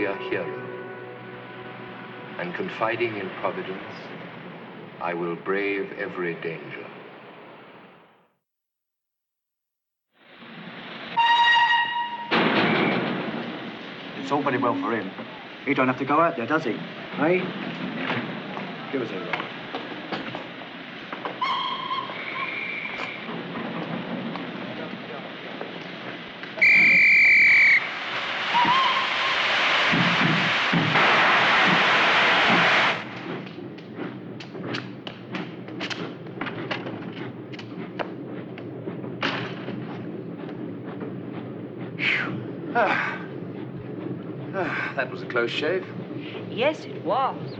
be a hero. And confiding in Providence, I will brave every danger. It's all very well for him. He don't have to go out there, does he? Hey? Give us a roll. That was a close shave. Yes, it was.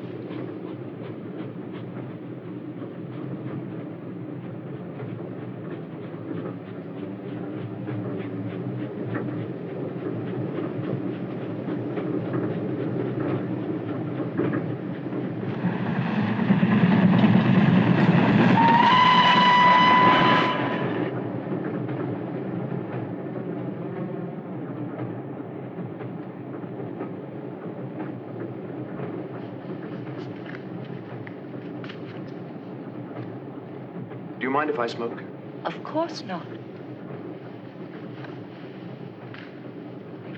Do you mind if I smoke? Of course not.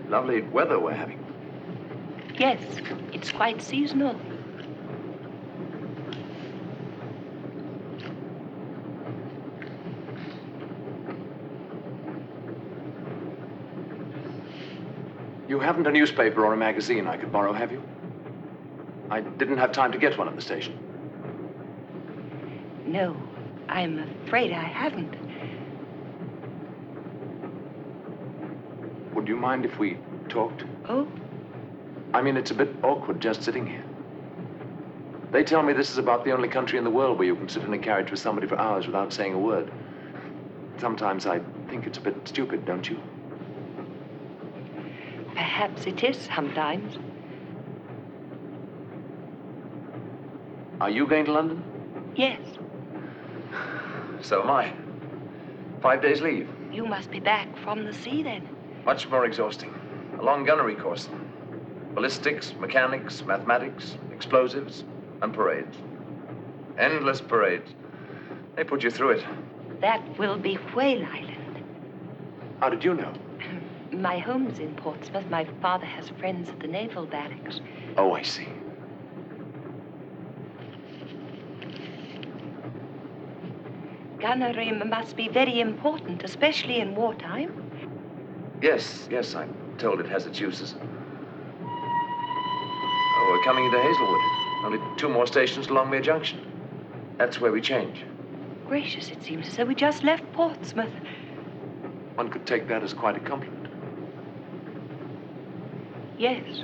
Lovely weather we're having. Yes, it's quite seasonal. You haven't a newspaper or a magazine I could borrow, have you? I didn't have time to get one at the station. No, I'm afraid I haven't. Would you mind if we talked? Oh? I mean, it's a bit awkward just sitting here. They tell me this is about the only country in the world where you can sit in a carriage with somebody for hours without saying a word. Sometimes I think it's a bit stupid, don't you? Perhaps it is sometimes. Are you going to London? Yes. So am I. 5 days leave. You must be back from the sea then. Much more exhausting. A long gunnery course. Ballistics, mechanics, mathematics, explosives, and parades. Endless parades. They put you through it. That will be Whale Island. How did you know? My home's in Portsmouth. My father has friends at the naval barracks. Oh, I see. Gunnery must be very important, especially in wartime. Yes, I'm told it has its uses. Oh, we're coming into Hazelwood. Only 2 more stations to Longmere Junction. That's where we change. Gracious, it seems as though we just left Portsmouth. One could take that as quite a compliment. Yes.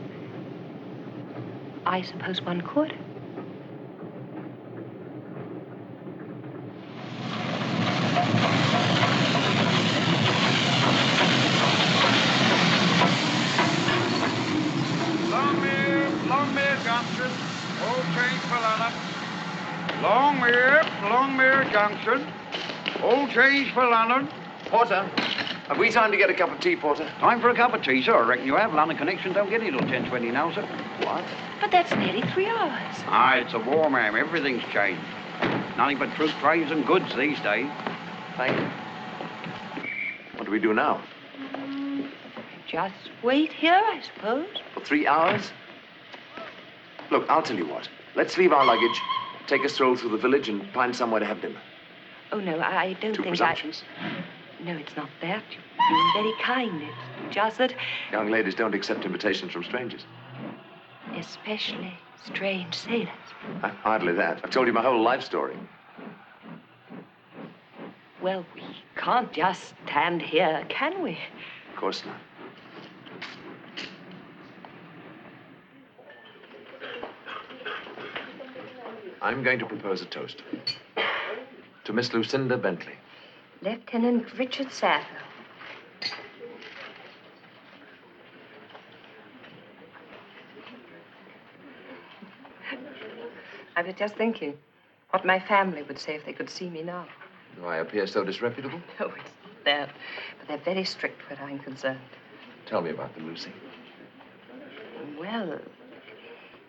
I suppose one could. Longmere Junction. All change for London. Longmere Junction. All change for London. Porter, have we time to get a cup of tea, Porter? Time for a cup of tea, sir. I reckon you have. London connection don't get it till 10:20 now, sir. What? But that's nearly 3 hours. Ah, it's a war, ma'am. Everything's changed. Nothing but troop trains and goods these days. Thank you. What do we do now? Just wait here, I suppose. For 3 hours? Look, I'll tell you what. Let's leave our luggage, take a stroll through the village, and find somewhere to have dinner. Oh, no, I don't Too think presumptuous? No, it's not that. You've been very kind. It's just that... Young ladies don't accept invitations from strangers. Especially strange sailors. Hardly that. I've told you my whole life story. Well, we can't just stand here, can we? Of course not. I'm going to propose a toast. To Miss Lucinda Bentley. Lieutenant Richard Saville. I was just thinking what my family would say if they could see me now. Do I appear so disreputable? No, it's not that. But they're very strict where I'm concerned. Tell me about them, Lucy. well,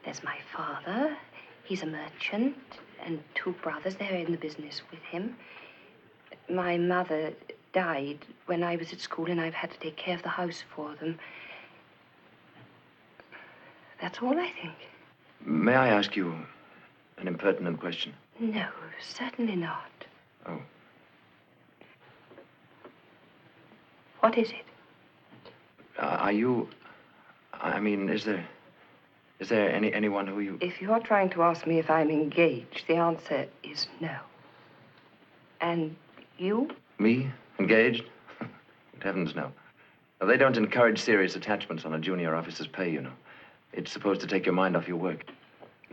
there's my father. He's a merchant, and 2 brothers. They're in the business with him. My mother died when I was at school, and I've had to take care of the house for them. That's all, I think. May I ask you an impertinent question? No, certainly not. Oh. What is it? Are you... I mean, is there anyone who you... If you're trying to ask me if I'm engaged, the answer is no. And you? Me? Engaged? Good heavens, no. Now, they don't encourage serious attachments on a junior officer's pay, you know. It's supposed to take your mind off your work.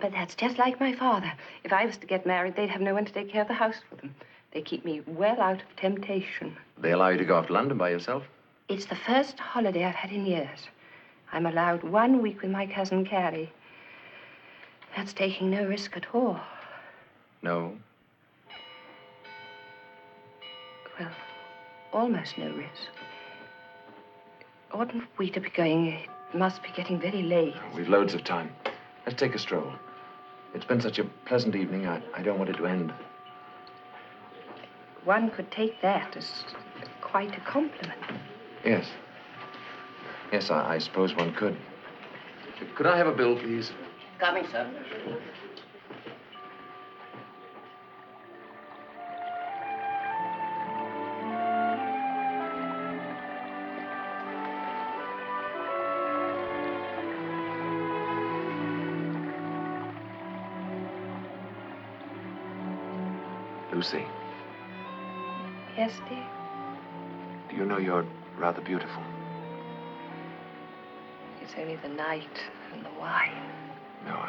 But that's just like my father. If I was to get married, they'd have no one to take care of the house for them. They keep me well out of temptation. They allow you to go off to London by yourself? It's the first holiday I've had in years. I'm allowed 1 week with my cousin Carrie. That's taking no risk at all. No. Well, almost no risk. Oughtn't we to be going? It must be getting very late. We've loads of time. Let's take a stroll. It's been such a pleasant evening. I don't want it to end. One could take that as quite a compliment. Yes. Yes, I suppose one could. Could I have a bill, please? Coming, sir. Lucy, Yes, dear? do you know you're rather beautiful? It's only the night and the wine. No,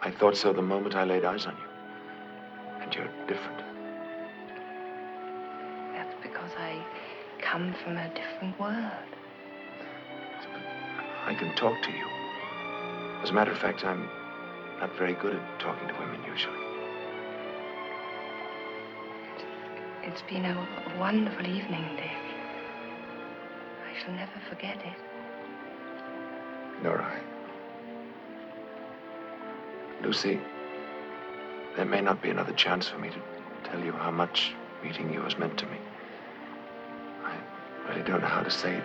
I thought so the moment I laid eyes on you. And you're different. That's because I come from a different world. I can talk to you. As a matter of fact, I'm not very good at talking to women usually. It's been a wonderful evening, Dick. I shall never forget it. Nor I. Lucy, there may not be another chance for me to tell you how much meeting you has meant to me. I really don't know how to say it.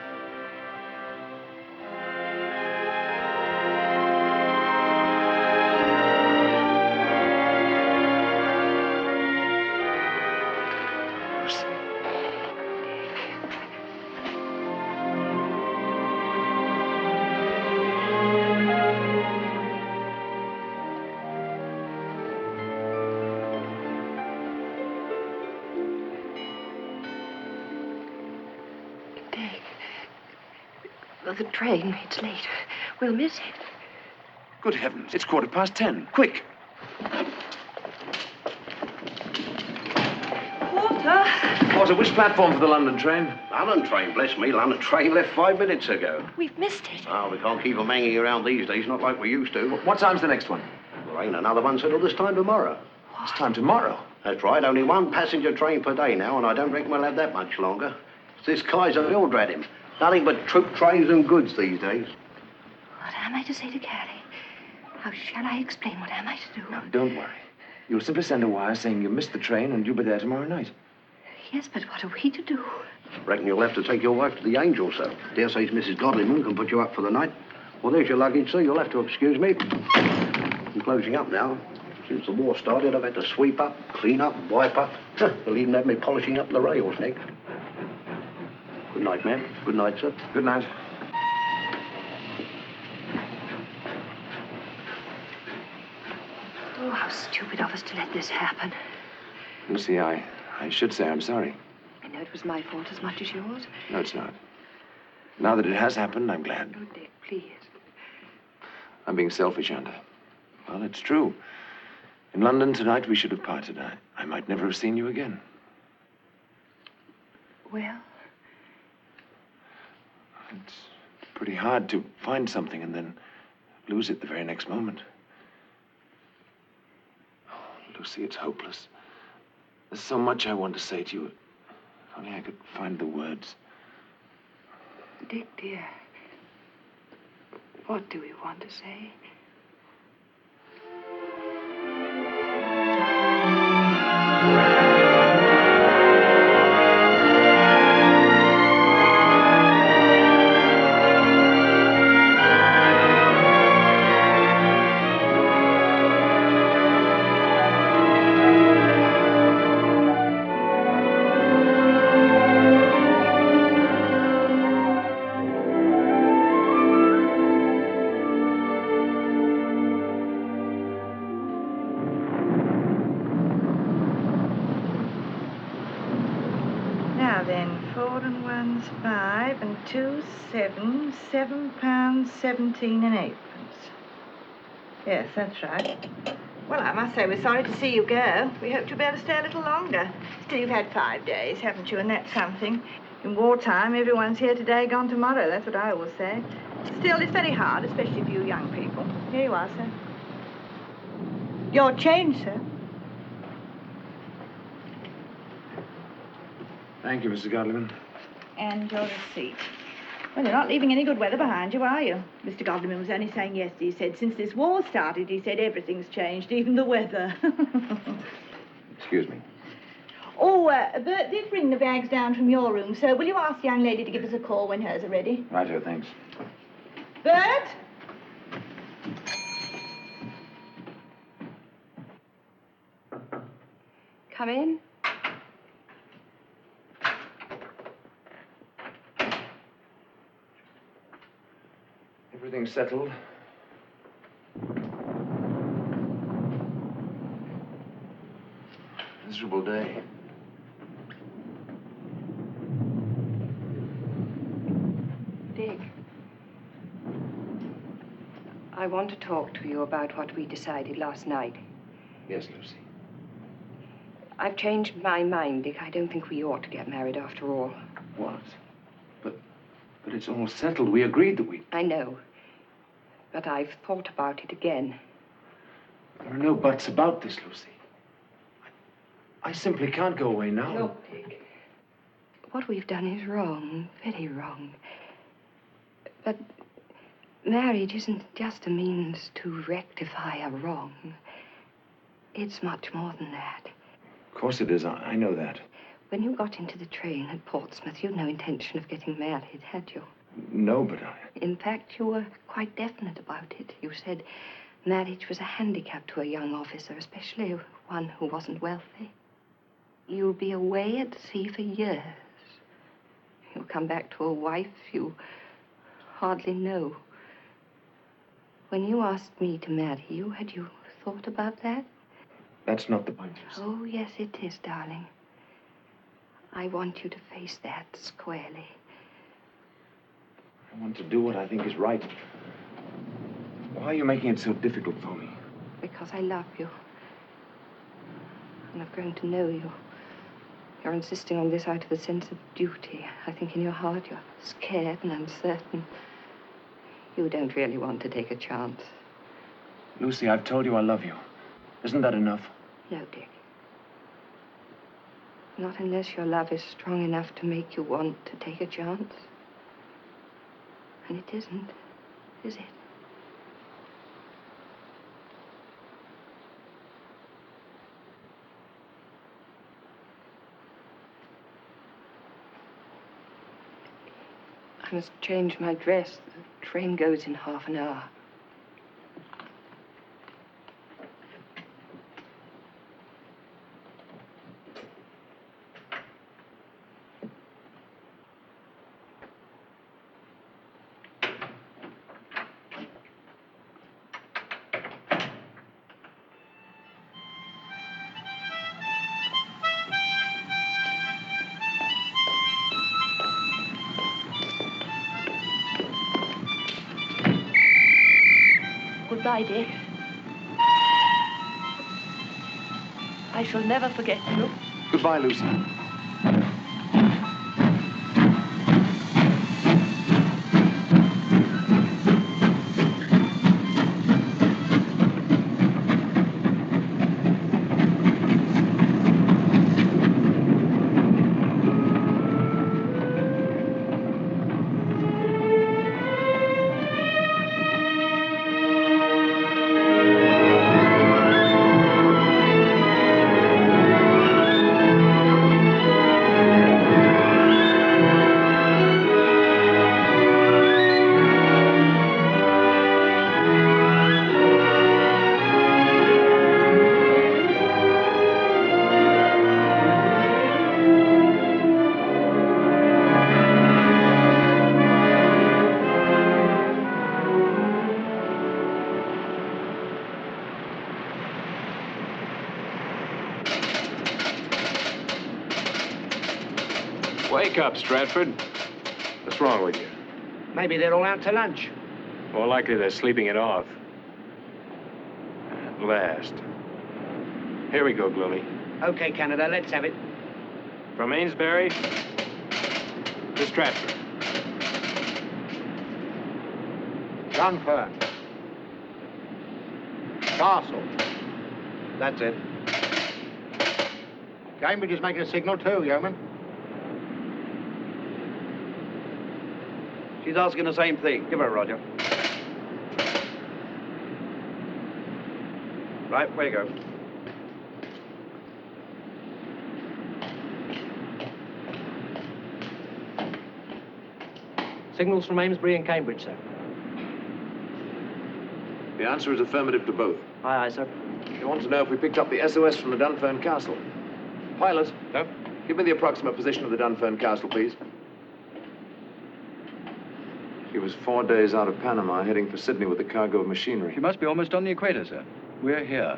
The train, it's late. We'll miss it. Good heavens, it's 10:15. Quick! Walter! Walter, which platform for the London train? London train, bless me. London train left 5 minutes ago. We've missed it. Oh, we can't keep them hanging around these days, not like we used to. What time's the next one? There ain't another one till this time tomorrow. This time tomorrow. That's right, only 1 passenger train per day now, and I don't reckon we'll have that much longer. It's this Kaiser Wildrad him. Nothing but troop trains and goods these days. What am I to say to Carrie? How shall I explain? What am I to do? Now, don't worry. You'll simply send a wire saying you missed the train and you'll be there tomorrow night. Yes, but what are we to do? Reckon you'll have to take your wife to the Angel, sir. Dare say Mrs. Godlyman can put you up for the night. Well, there's your luggage, sir. You'll have to excuse me. I'm closing up now. Since the war started, I've had to sweep up, clean up, wipe up. They'll even have me polishing up the rails next. Good night, ma'am. Good night, sir. Good night. Oh, how stupid of us to let this happen. Lucy, I should say I'm sorry. I know it was my fault as much as yours. No, it's not. Now that it has happened, I'm glad. Oh, Dick, please. I'm being selfish, aren't I? Well, it's true. In London tonight, we should have parted. I might never have seen you again. Well? It's pretty hard to find something and then lose it the very next moment. Oh, Lucy, it's hopeless. There's so much I want to say to you. If only I could find the words. Dick, dear. What do we want to say? Now then, 4 and 1's 5 and 2's 7, £7.17 and 8 pence. Yes, that's right. Well, I must say we're sorry to see you go. We hoped you'd be able to stay a little longer. Still, you've had 5 days, haven't you? And that's something. In wartime, everyone's here today, gone tomorrow. That's what I always say. Still, it's very hard, especially for you young people. Here you are, sir. Your change, sir. Thank you, Mrs. Godliman. And your receipt. Well, you're not leaving any good weather behind you, are you? Mr. Godliman was only saying yesterday, he said, since this war started, he said everything's changed, even the weather. Excuse me. Oh, Bert did bring the bags down from your room, so will you ask the young lady to give us a call when hers are ready? Righto, thanks. Bert? Come in. Everything's settled. Miserable day. Dick, I want to talk to you about what we decided last night. Yes, Lucy. I've changed my mind, Dick. I don't think we ought to get married after all. What? But it's all settled. We agreed that we... I know. But I've thought about it again. There are no buts about this, Lucy. I simply can't go away now. Look, Dick. What we've done is wrong, very wrong. But marriage isn't just a means to rectify a wrong. It's much more than that. Of course it is. I know that. When you got into the train at Portsmouth, you'd no intention of getting married, had you? No, but I... In fact, you were quite definite about it. You said marriage was a handicap to a young officer, especially one who wasn't wealthy. You'll be away at sea for years. You'll come back to a wife you hardly know. When you asked me to marry you, had you thought about that? That's not the point, Lucy. Oh, yes, it is, darling. I want you to face that squarely. I want to do what I think is right. Why are you making it so difficult for me? Because I love you. And I've grown to know you. You're insisting on this out of a sense of duty. I think in your heart you're scared and uncertain. You don't really want to take a chance. Lucy, I've told you I love you. Isn't that enough? No, Dick. Not unless your love is strong enough to make you want to take a chance. And it isn't, is it? I must change my dress. The train goes in half an hour. Goodbye, Dick. I shall never forget you. Goodbye, Lucy. Wake up, Stratford. What's wrong with you? Maybe they're all out to lunch. More likely they're sleeping it off. At last. Here we go, Gloomy. Okay, Canada, let's have it. From Amesbury to Stratford. Dunfern. Castle. That's it. Cambridge is making a signal too, yeoman. She's asking the same thing. Give her, Roger. Right, where you go? Signals from Amesbury and Cambridge, sir. The answer is affirmative to both. Aye, aye, sir. They want to know if we picked up the SOS from the Dunfern Castle. Pilot, Yep. give me the approximate position of the Dunfern Castle, please. She was 4 days out of Panama, heading for Sydney with a cargo of machinery. She must be almost on the equator, sir. We're here.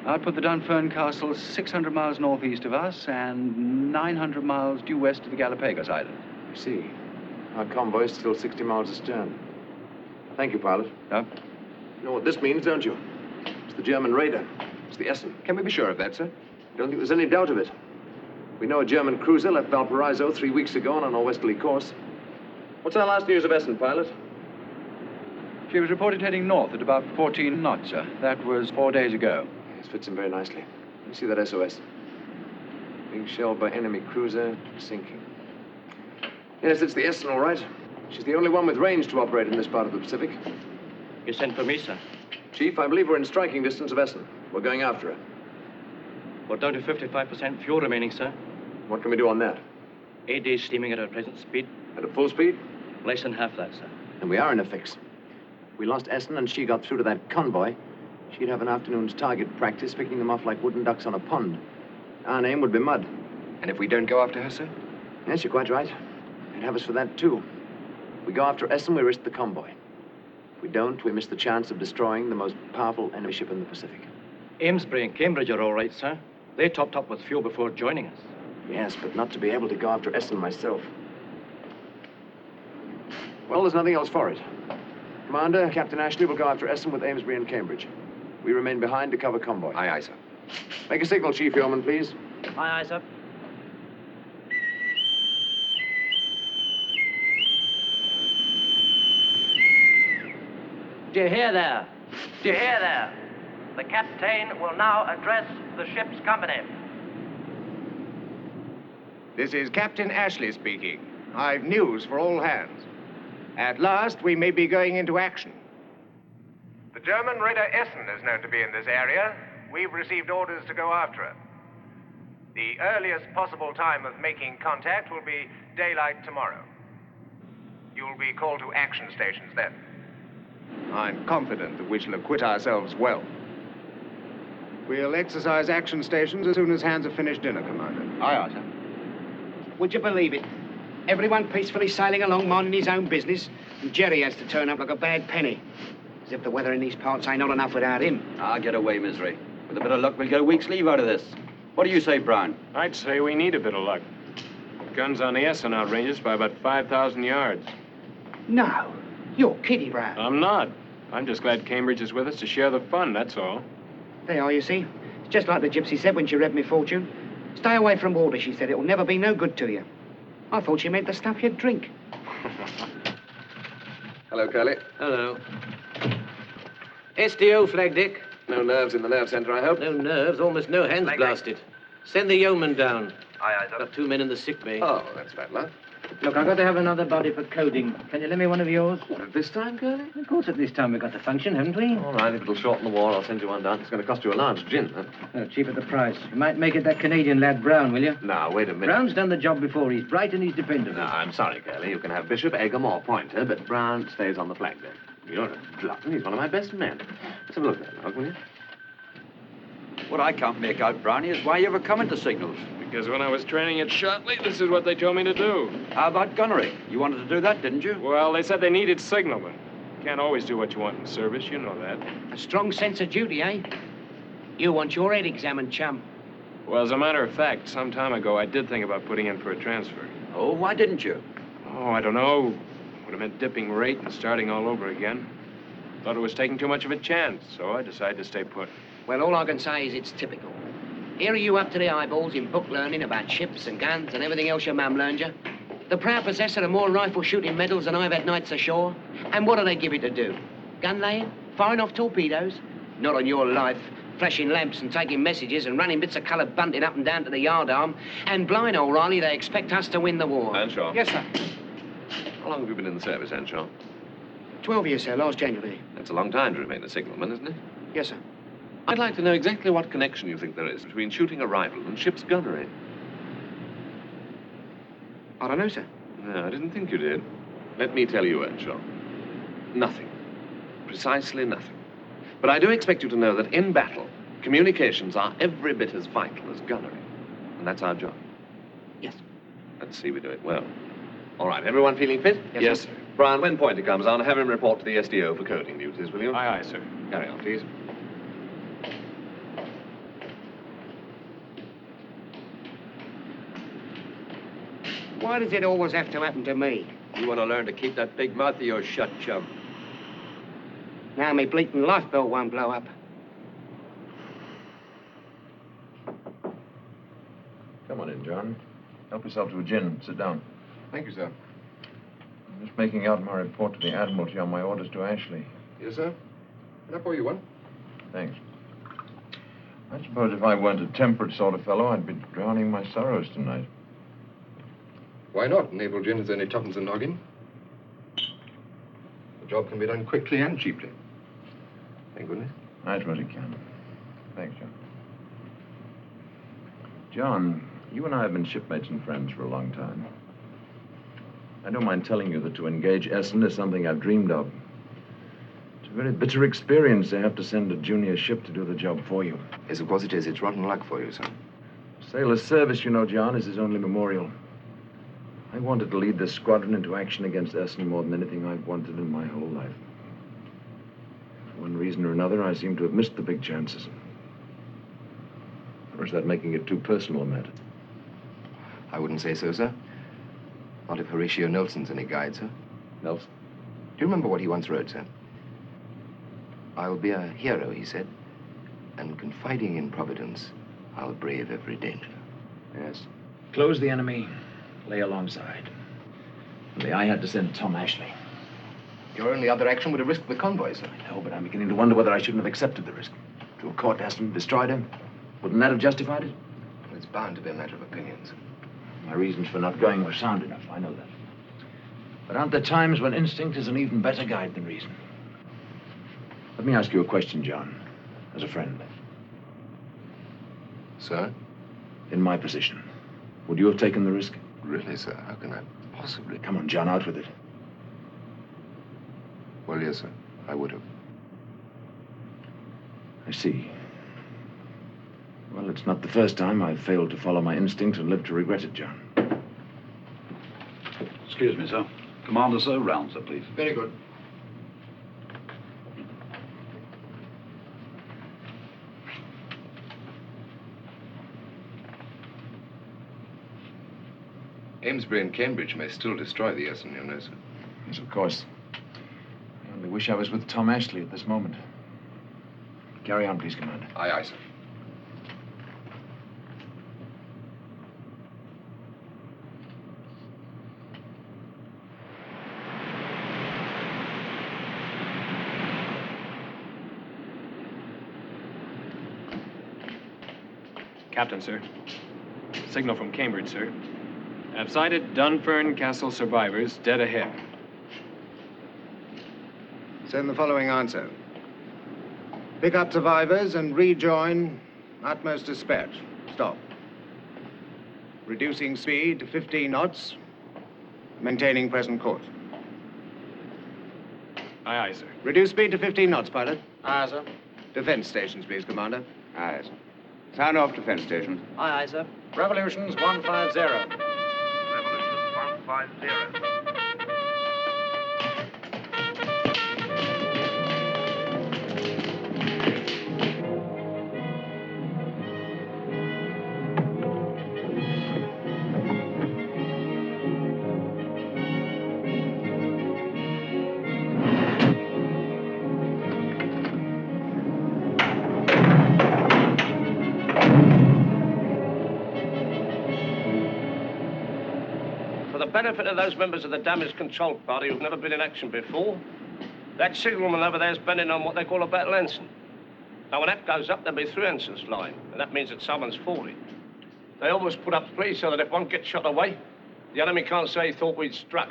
Output the Dunfern Castle 600 miles northeast of us and 900 miles due west of the Galapagos Island. I see. Our convoy is still 60 miles astern. Thank you, pilot. No? You know what this means, don't you? It's the German raider. It's the Essen. Can we be sure of that, sir? Don't think there's any doubt of it. We know a German cruiser left Valparaiso 3 weeks ago on a northwesterly course. What's our last news of Essen, pilot? She was reported heading north at about 14 knots, sir. That was 4 days ago. This fits in very nicely. Let me see that SOS. Being shelled by enemy cruiser, sinking. Yes, it's the Essen, all right. She's the only one with range to operate in this part of the Pacific. You sent for me, sir. Chief, I believe we're in striking distance of Essen. We're going after her. We're down to 55% fuel remaining, sir. What can we do on that? 8 days steaming at our present speed. At a full speed? Less than half that, sir. And we are in a fix. We lost Essen and she got through to that convoy. She'd have an afternoon's target practice, picking them off like wooden ducks on a pond. Our name would be mud. And if we don't go after her, sir? Yes, you're quite right. They'd have us for that, too. If we go after Essen, we risk the convoy. If we don't, we miss the chance of destroying the most powerful enemy ship in the Pacific. Amesbury and Cambridge are all right, sir. They topped up with fuel before joining us. Yes, but not to be able to go after Essen myself. Well, there's nothing else for it. Commander, Captain Ashley will go after Essen with Amesbury and Cambridge. We remain behind to cover convoy. Aye, aye, sir. Make a signal, Chief Yeoman, please. Aye, aye, sir. Do you hear there? Do you hear there? The captain will now address the ship's company. This is Captain Ashley speaking. I've news for all hands. At last, we may be going into action. The German raider Essen is known to be in this area. We've received orders to go after her. The earliest possible time of making contact will be daylight tomorrow. You'll be called to action stations then. I'm confident that we shall acquit ourselves well. We'll exercise action stations as soon as hands have finished dinner, Commander. Aye, aye, sir. Would you believe it? Everyone peacefully sailing along, minding his own business, and Jerry has to turn up like a bad penny. As if the weather in these parts ain't not enough without him. Get away, misery. With a bit of luck, we'll get a week's leave out of this. What do you say, Brown? I'd say we need a bit of luck. Guns on the Essen outrange us by about 5,000 yards. No, you're kidding, Brown. I'm not. I'm just glad Cambridge is with us to share the fun, that's all. There are, you see. It's just like the gypsy said when she read me fortune. Stay away from water, she said. It'll never be no good to you. I thought she meant the stuff you'd drink. Hello, Curly. Hello. SDO flag, Dick. No nerves in the nerve center, I hope. No nerves, almost no hands blasted. Send the yeoman down. Aye, aye, sir. Got 2 men in the sick bay. Oh, that's bad luck. Look, I've got to have another body for coding. Can you lend me one of yours? What, at this time, Curly? Of course, at this time we've got the function, haven't we? All right, if it'll shorten the war, I'll send you one down. It's going to cost you a large gin, huh? No, cheap at the price. You might make it that Canadian lad Brown, will you? Now, wait a minute. Brown's done the job before. He's bright and he's dependable. No, I'm sorry, Curly. You can have Bishop, Egham, or Pointer, but Brown stays on the flag deck. You're a glutton. He's one of my best men. Let's have a look at that, will you? What I can't make out, Brownie, is why you ever come into signals. Because when I was training at Shotley, this is what they told me to do. How about gunnery? You wanted to do that, didn't you? Well, they said they needed signalmen. Can't always do what you want in service, you know that. A strong sense of duty, eh? You want your head examined, chum. Well, as a matter of fact, some time ago, I did think about putting in for a transfer. Oh, why didn't you? Oh, I don't know. Would have meant dipping rate and starting all over again. Thought it was taking too much of a chance, so I decided to stay put. Well, all I can say is it's typical. Here are you up to the eyeballs in book learning about ships and guns and everything else your mum learned you. The proud possessor of more rifle shooting medals than I've had nights ashore. And what do they give you to do? Gun laying? Firing off torpedoes? Not on your life. Flashing lamps and taking messages and running bits of coloured bunting up and down to the yardarm. And blind O'Reilly, they expect us to win the war. Henshaw. Yes, sir. How long have you been in the service, Henshaw? 12 years, sir, last January. That's a long time to remain a signalman, isn't it? Yes, sir. I'd like to know exactly what connection you think there is between shooting a rifle and ship's gunnery. I don't know, sir. No, I didn't think you did. Let me tell you, Henshaw. Nothing. Precisely nothing. But I do expect you to know that in battle, communications are every bit as vital as gunnery. And that's our job. Yes. Let's see we do it well. All right, everyone feeling fit? Yes, sir. Brian, when Pointer comes on, have him report to the SDO for coding duties, will you? Aye, aye, sir. Carry on, please. Why does it always have to happen to me? You want to learn to keep that big mouth of yours shut, chum. Now me bleating lifebelt won't blow up. Come on in, John. Help yourself to a gin. Sit down. Thank you, sir. I'm just making out my report to the Admiralty on my orders to Ashley. Yes, sir. Can I pour you one? Thanks. I suppose if I weren't a temperate sort of fellow, I'd be drowning my sorrows tonight. Why not? Naval gin is only tuppence a noggin. The job can be done quickly and cheaply. Thank goodness. I suppose it can. Thanks, John. John, you and I have been shipmates and friends for a long time. I don't mind telling you that to engage Essen is something I've dreamed of. It's a very bitter experience to have to send a junior ship to do the job for you. Yes, of course it is. It's rotten luck for you, sir. Sailor's service, you know, John, is his only memorial. I wanted to lead this squadron into action against Essen more than anything I've wanted in my whole life. For one reason or another, I seem to have missed the big chances. Or is that making it too personal a matter? I wouldn't say so, sir. Not if Horatio Nelson's any guide, sir. Nelson? Do you remember what he once wrote, sir? I'll be a hero, he said, and confiding in Providence, I'll brave every danger. Yes. Close the enemy, lay alongside. Only I had to send Tom Ashley. Your only other action would have risked the convoy, sir. I know, but I'm beginning to wonder whether I shouldn't have accepted the risk. To have caught Aston, destroyed him. Wouldn't that have justified it? Well, it's bound to be a matter of opinions. My reasons for not going were sound enough, I know that. But aren't there times when instinct is an even better guide than reason? Let me ask you a question, John, as a friend. Sir? In my position, would you have taken the risk? Really, sir? How can I possibly? Come on, John, out with it. Well, yes, sir. I would have. I see. Well, it's not the first time I've failed to follow my instincts and lived to regret it, John. Excuse me, sir. Commander, sir, round, sir, please. Very good. Amesbury and Cambridge may still destroy the Essen, you know, sir. Yes, of course. I only wish I was with Tom Ashley at this moment. Carry on, please, Commander. Aye, aye, sir. Captain, sir. Signal from Cambridge, sir. I've sighted Dunfern Castle survivors dead ahead. Send the following answer. Pick up survivors and rejoin utmost dispatch. Stop. Reducing speed to 15 knots. Maintaining present course. Aye, aye, sir. Reduce speed to 15 knots, pilot. Aye, sir. Defense stations, please, Commander. Aye, sir. Sound off defense stations. Aye, aye, sir. Revolutions 150. Revolution 150. benefit of those members of the damage control party who've never been in action before, that signalman over there's bending on what they call a battle ensign. Now, when that goes up, there'll be 3 ensigns flying, and that means that someone's falling. They always put up police so that if one gets shot away, the enemy can't say he thought we'd struck.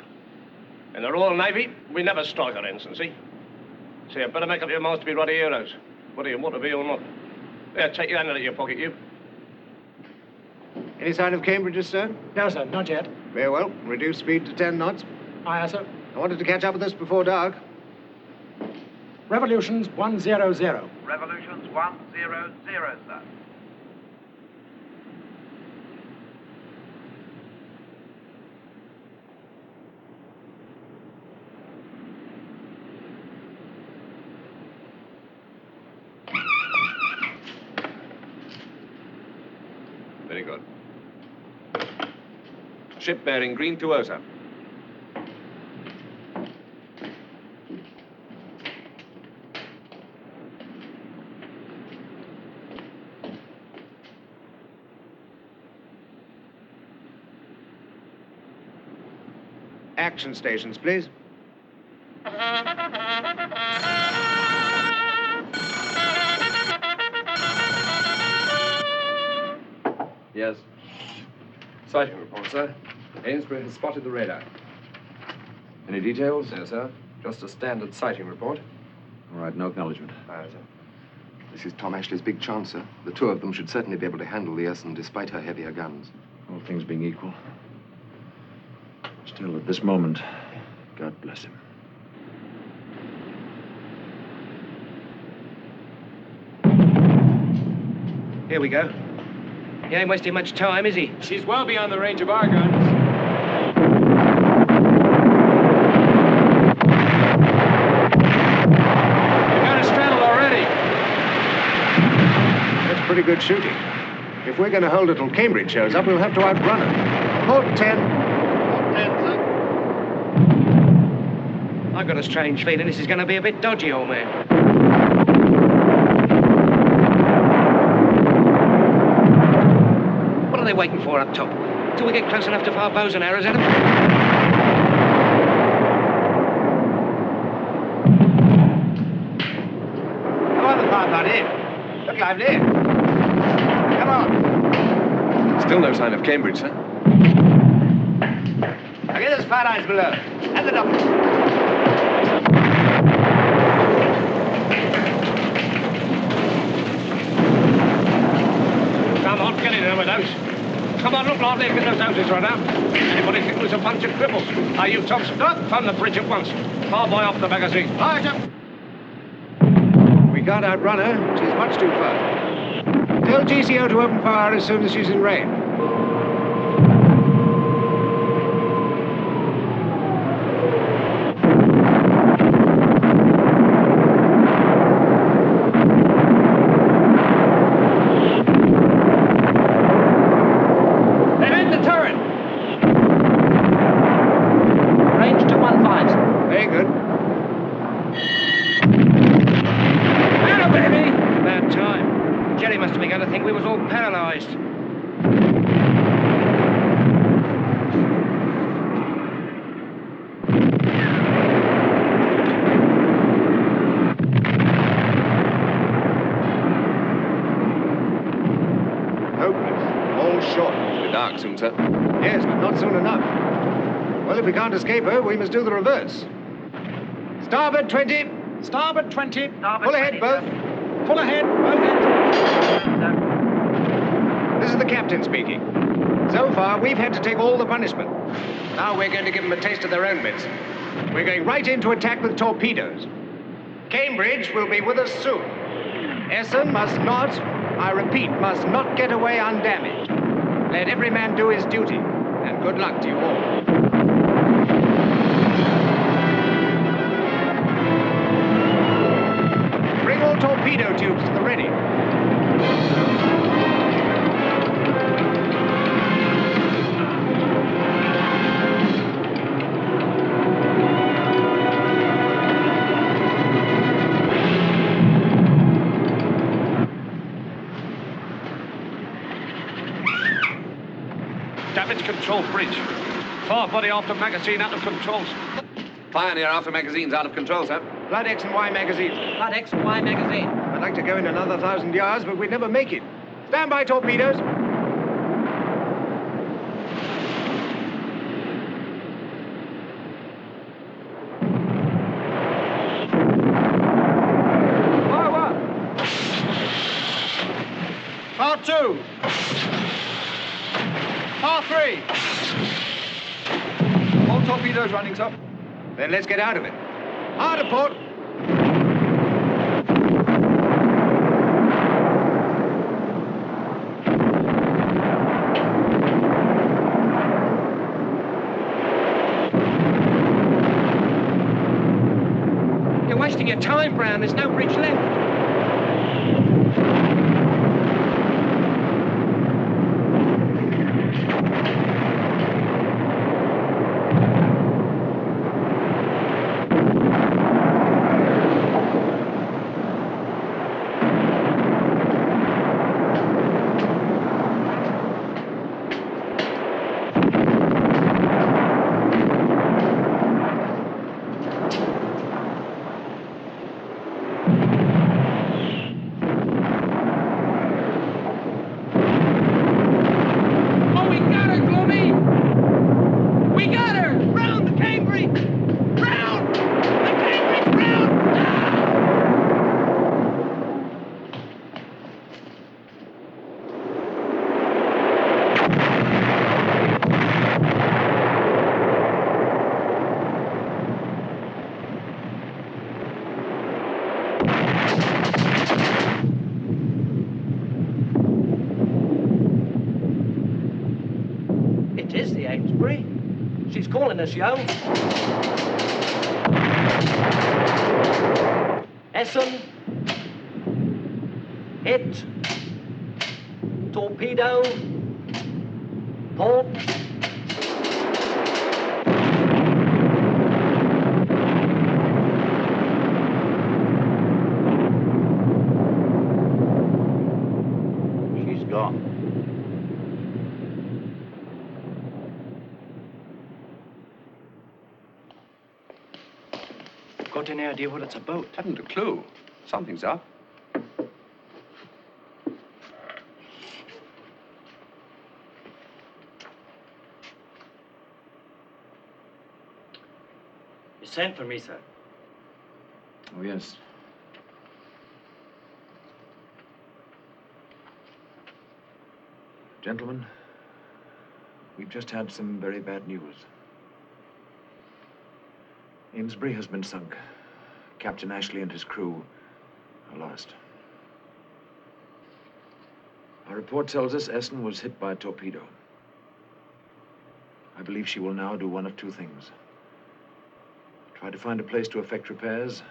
In the Royal Navy, we never strike our ensign, see? So you better make up your minds to be ruddy heroes, whether you want to be or not. Yeah, take your hand out of your pocket, you. Any sign of Cambridge, sir? No, sir, not yet. Very well. Reduce speed to 10 knots. Aye, sir. I wanted to catch up with us before dark. Revolutions 100. Revolutions 100, sir. Very good. Ship bearing green to Osa. Action stations, please. Yes. Sighting report, sir. Ainsbury has spotted the radar. Any details? No, sir. Just a standard sighting report. All right, no acknowledgement. Aye, sir. This is Tom Ashley's big chance, sir. The 2 of them should certainly be able to handle the Essen despite her heavier guns. All things being equal. Still, at this moment, God bless him. Here we go. He ain't wasting much time, is he? She's well beyond the range of our guns. You got her straddled already. That's pretty good shooting. If we're going to hold it till Cambridge shows up, we'll have to outrun her. Port 10. Port 10, sir. I've got a strange feeling this is going to be a bit dodgy, old man. What are they waiting for up top? Till we get close enough to fire bows and arrows at them? Come on, the fire here. Look lively. Come on. Still no sign of Cambridge, sir. Now get those fire eyes below. And the double. Come on, get in there with those. Come on, look lively and get those houses run out. Anybody think it was a bunch of cripples? Are you, Thompson? Stop from the bridge at once. Far boy off the magazine. Right, up. We can't outrun her. She's much too far. Tell GCO to open fire as soon as she's in range. Soon, sir. Yes, but not soon enough. Well, if we can't escape her, we must do the reverse. Starboard 20. Starboard 20. Starboard Full ahead, 20, both. Sir. Full ahead, both ends. This is the captain speaking. So far, we've had to take all the punishment. Now we're going to give them a taste of their own medicine. We're going right into attack with torpedoes. Cambridge will be with us soon. Essen must not, I repeat, must not get away undamaged. Let every man do his duty, and good luck to you all. Bring all torpedo tubes to the ready. Damage control bridge. Fire body after magazine out of control, sir. Pioneer after magazine's out of control, sir. Blood X and Y magazine. Blood X and Y magazine. I'd like to go in another 1,000 yards, but we'd never make it. Stand by, torpedoes. Part 2. Part 3. All torpedoes running, sir. Then let's get out of it. Hard a port. You're wasting your time, Brown. There's no bridge left. She's calling us, yo. Essen. Hit. Torpedo. Port. She's gone. Got any idea what it's about? Haven't a clue. Something's up. You sent for me, sir. Oh, yes. Gentlemen, we've just had some very bad news. Amesbury has been sunk. Captain Ashley and his crew are lost. Our report tells us Essen was hit by a torpedo. I believe she will now do one of two things. Try to find a place to effect repairs,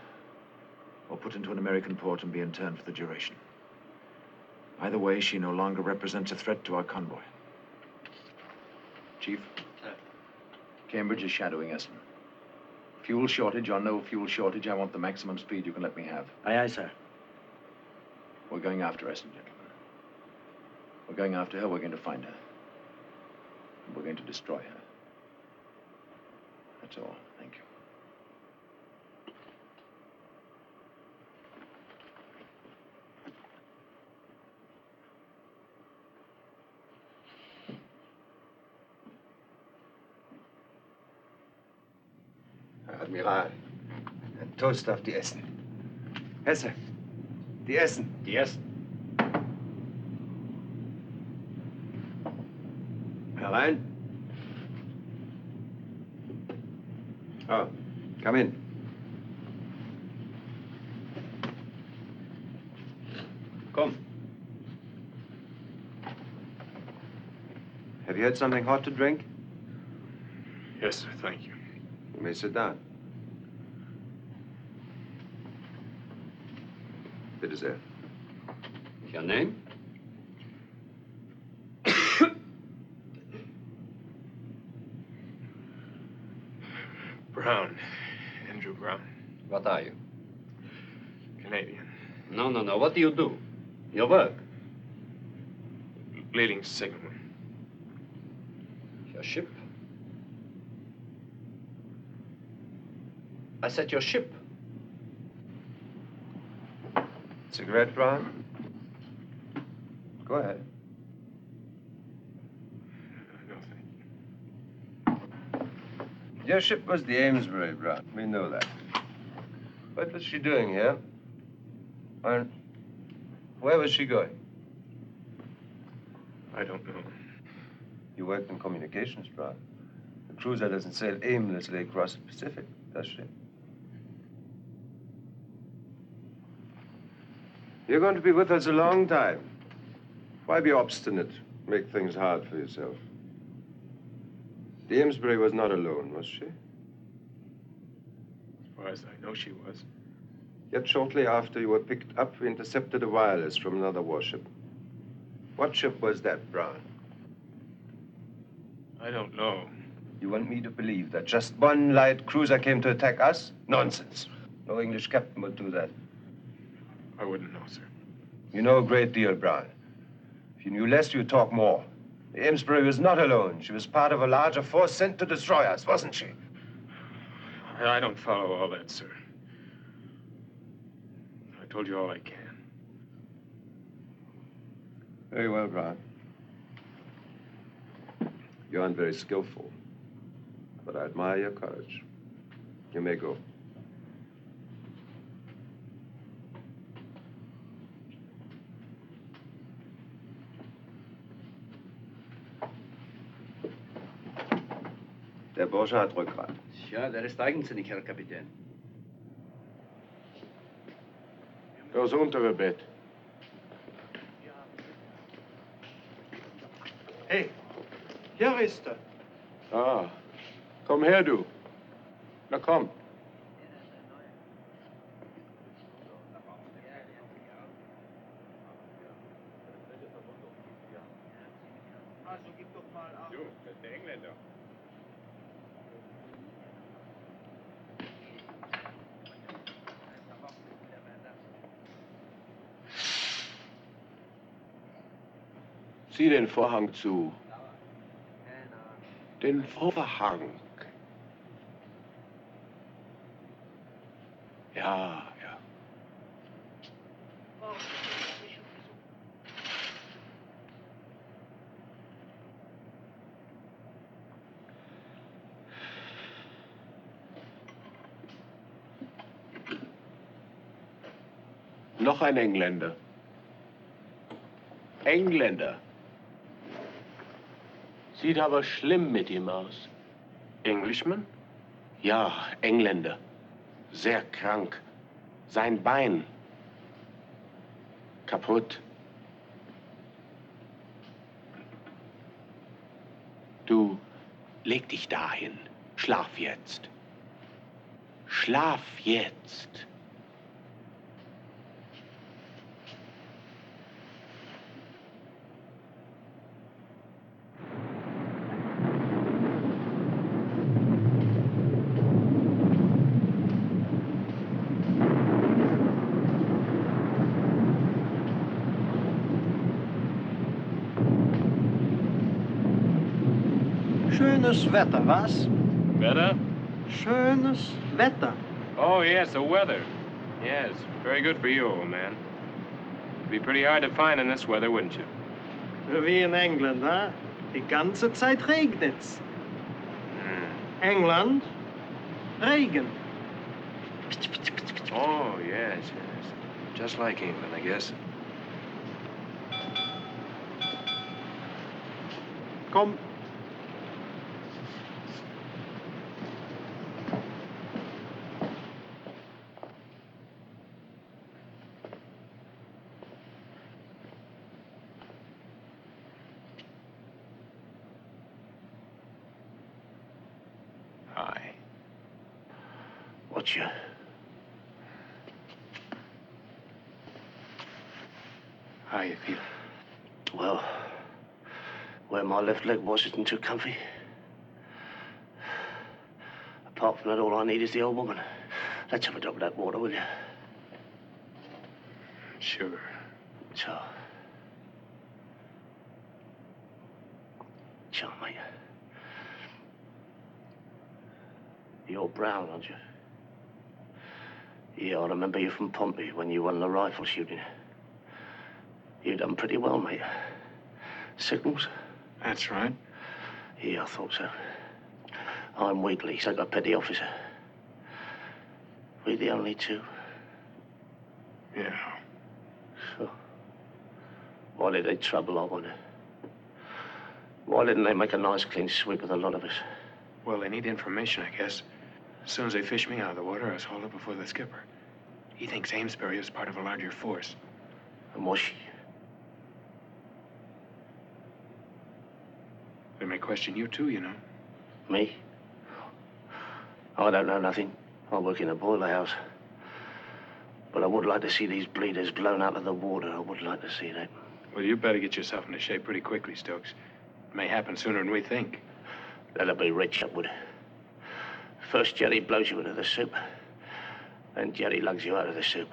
or put into an American port and be interned for the duration. Either way, she no longer represents a threat to our convoy. Chief? Sir. Cambridge is shadowing Essen. Fuel shortage or no fuel shortage, I want the maximum speed you can let me have. Aye, aye, sir. We're going after Essen, gentlemen. We're going after her, we're going to find her. And we're going to destroy her. That's all. Thank you. Admiral, ein Toast auf die Essen. Hesse, die Essen. Die Essen. Herein. Oh, come in. Come. Have you had something hot to drink? Yes, sir, thank you. You may sit down. Bitte sehr. Your name? Brown. Andrew Brown. What are you? Canadian. No. What do you do? Your work? Leading signalman. Your ship? I said your ship. Cigarette, Brown? Go ahead. Your ship was the Amesbury, Brown. We know that. What was she doing here? And where was she going? I don't know. You worked in communications, Brown. A cruiser doesn't sail aimlessly across the Pacific, does she? You're going to be with us a long time. Why be obstinate? Make things hard for yourself. The Amesbury was not alone, was she? As far as I know, she was. Yet shortly after you were picked up, we intercepted a wireless from another warship. What ship was that, Brown? I don't know. You want me to believe that just one light cruiser came to attack us? Nonsense. No English captain would do that. I wouldn't know, sir. You know a great deal, Brown. If you knew less, you'd talk more. The Amesbury was not alone. She was part of a larger force sent to destroy us, wasn't she? I don't follow all that, sir. I told you all I can. Very well, Brown. You aren't very skillful, but I admire your courage. You may go. Der Bursche hat Rückgrat. Ja, der ist eigensinnig, Herr Kapitän. Das untere Bett. Hey, hier ist er. Ah, komm her, du. Na komm. Du, das ist der Engländer. Zieh den Vorhang zu. Den Vorhang. Ja, ja. Noch ein Engländer. Engländer. Sieht aber schlimm mit ihm aus. Englishman? Ja, Engländer. Sehr krank. Sein Bein. Kaputt. Du, leg dich dahin. Schlaf jetzt. Schlaf jetzt. Schönes Wetter, was? Weather? Schönes Wetter. Oh, yes, the weather. Yes, very good for you, old man. It'd be pretty hard to find in this weather, wouldn't you? Wie in England, hè? Die ganze Zeit regnet's. England, Regen. Oh, yes, yes. Just like England, I guess. Komm. Hi. What's your... How you feel? Well, where my left leg was isn't too comfy. Apart from that, all I need is the old woman. Let's have a drop of that water, will you? Sure. So, mate. You're brown, aren't you? Yeah, I remember you from Pompey when you won the rifle shooting. You done pretty well, mate. Signals? That's right. Yeah, I thought so. I'm Wheatley, second petty officer. We the only two? Yeah. So, why did they trouble, I wonder? Why didn't they make a nice clean sweep of the lot of us? Well, they need information, I guess. As soon as they fish me out of the water, I was hauled up before the skipper. He thinks Amesbury is part of a larger force. And was she? They may question you, too, you know. Me? I don't know nothing. I work in a boiler house. But I would like to see these bleeders blown out of the water. I would like to see that. Well, you better get yourself into shape pretty quickly, Stokes. It may happen sooner than we think. That'll be rich, that would. First, Jerry blows you into the soup. Then Jerry lugs you out of the soup.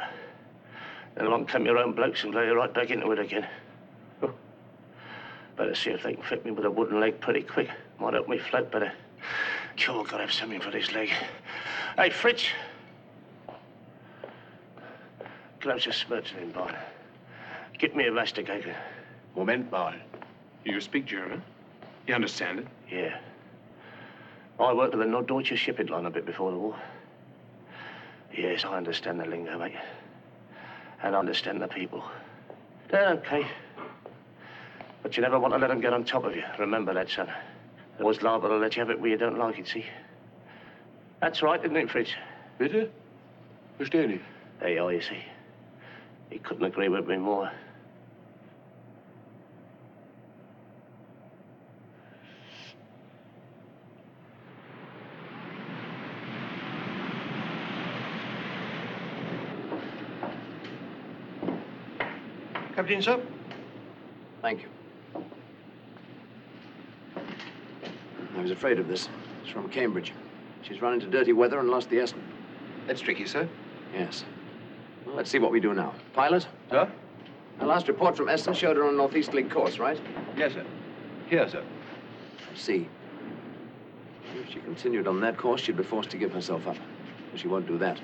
Then along come your own blokes and blow you right back into it again. Oh. Better see if they can fit me with a wooden leg pretty quick. Might help me float better. Sure, gotta have something for this leg. Hey, Fritz. Close your spurts in, boy. Get me a masticator. Moment, boy. You speak German? You understand it? Yeah. I worked with the Norddeutsche shipping line a bit before the war. Yes, I understand the lingo, mate. And I understand the people. They're okay. But you never want to let them get on top of you. Remember that, son. They're always liable to let you have it where you don't like it, see? That's right, isn't it, Fritz? Bitte? Verstehe nicht. There you are, you see. He couldn't agree with me more. Captain, sir? Thank you. I was afraid of this. It's from Cambridge. She's run into dirty weather and lost the Essen. That's tricky, sir. Yes. Well, let's see what we do now. Pilot? Sir? Our last report from Essen showed her on a northeasterly course, right? Yes, sir. Here, sir. I see. If she continued on that course, she'd be forced to give herself up. But she won't do that.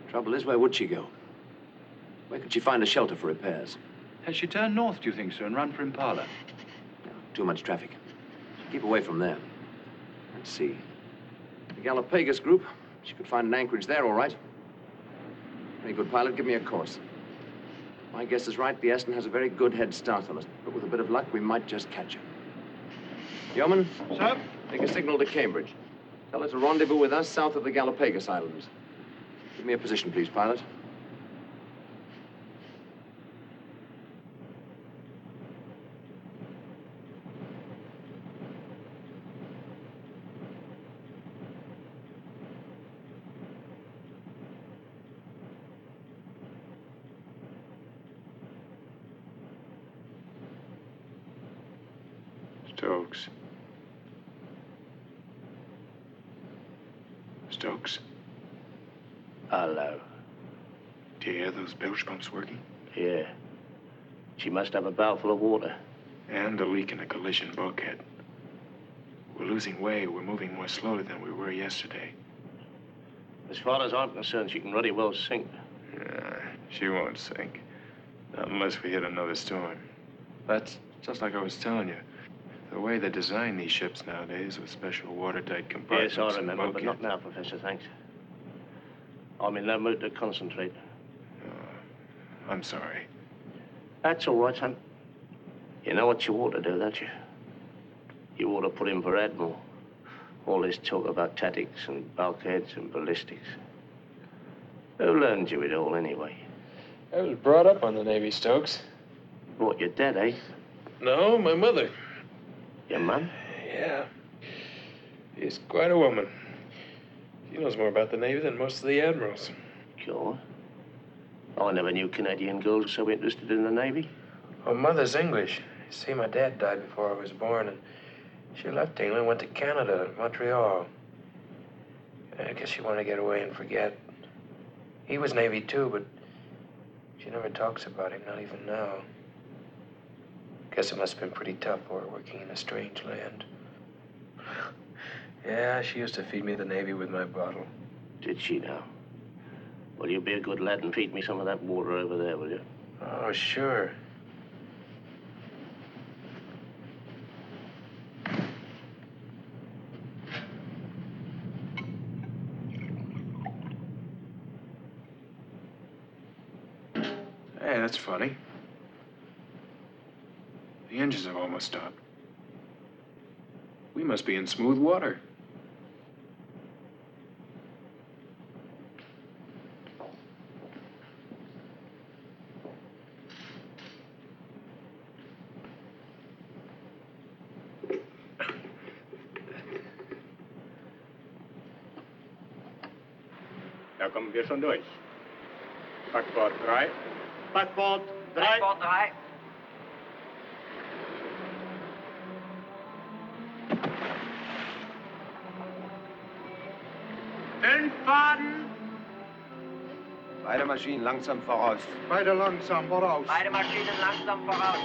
Trouble is, where would she go? Where could she find a shelter for repairs? Has she turned north, do you think, sir, and run for Impala? No, too much traffic. Keep away from there. Let's see. The Galapagos group. She could find an anchorage there, all right. Very good, pilot. Give me a course. My guess is right. The Essen has a very good head start on us. But with a bit of luck, we might just catch her. Yeoman? Sir? Make a signal to Cambridge. Tell her to rendezvous with us south of the Galapagos Islands. Give me a position, please, pilot. Stokes. Stokes. Hello. Do you hear those bilge pumps working? Yeah. She must have a barrel full of water. And a leak in the collision bulkhead. We're losing way. We're moving more slowly than we were yesterday. As far as I'm concerned, she can really well sink. Yeah, she won't sink. Not unless we hit another storm. That's just like I was telling you. The way they design these ships nowadays with special watertight compartments. Yes, I remember, but not now, Professor, thanks. I'm in no mood to concentrate. I'm sorry. That's all right, son. You know what you ought to do, don't you? You ought to put in for Admiral. All this talk about tactics and bulkheads and ballistics. Who learned you it all, anyway? I was brought up on the Navy, Stokes. What, your dad, eh? No, my mother. Your mum? Yeah. She's quite a woman. She knows more about the Navy than most of the admirals. Sure. I never knew Canadian girls so interested in the Navy. My mother's English. You see, my dad died before I was born, and she left England, went to Canada, Montreal. I guess she wanted to get away and forget. He was Navy, too, but she never talks about him, not even now. Guess it must have been pretty tough for her working in a strange land. Yeah, she used to feed me the Navy with my bottle. Did she now? Will you be a good lad and feed me some of that water over there, will you? Oh, sure. Hey, that's funny. The engines have almost stopped. We must be in smooth water. Da kommen wir schon durch. Backbord 3. Backbord 3. Backbord 3. Fünf Faden. Beide Maschinen langsam voraus. Beide langsam voraus. Beide Maschinen langsam voraus.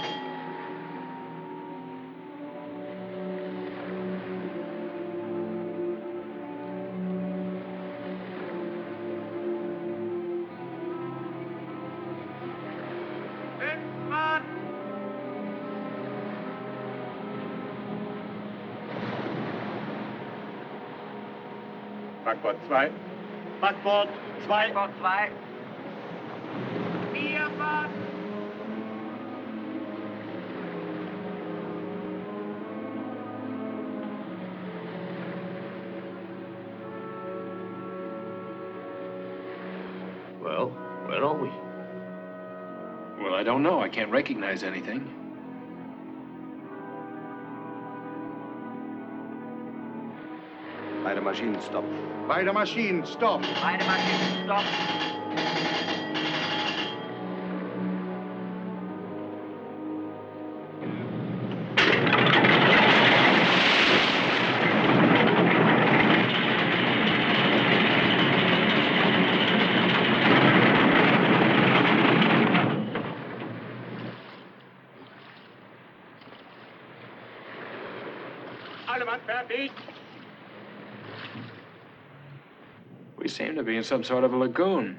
Fünf Faden. Backbord 2. Backbord 2. Backbord 2. 4 Faden. Well, where are we? Well, I don't know. I can't recognize anything. Beide Maschinen stopp. Beide Maschinen stopp. Beide Maschinen stopp. Alle Mann fertig. We seem to be in some sort of a lagoon.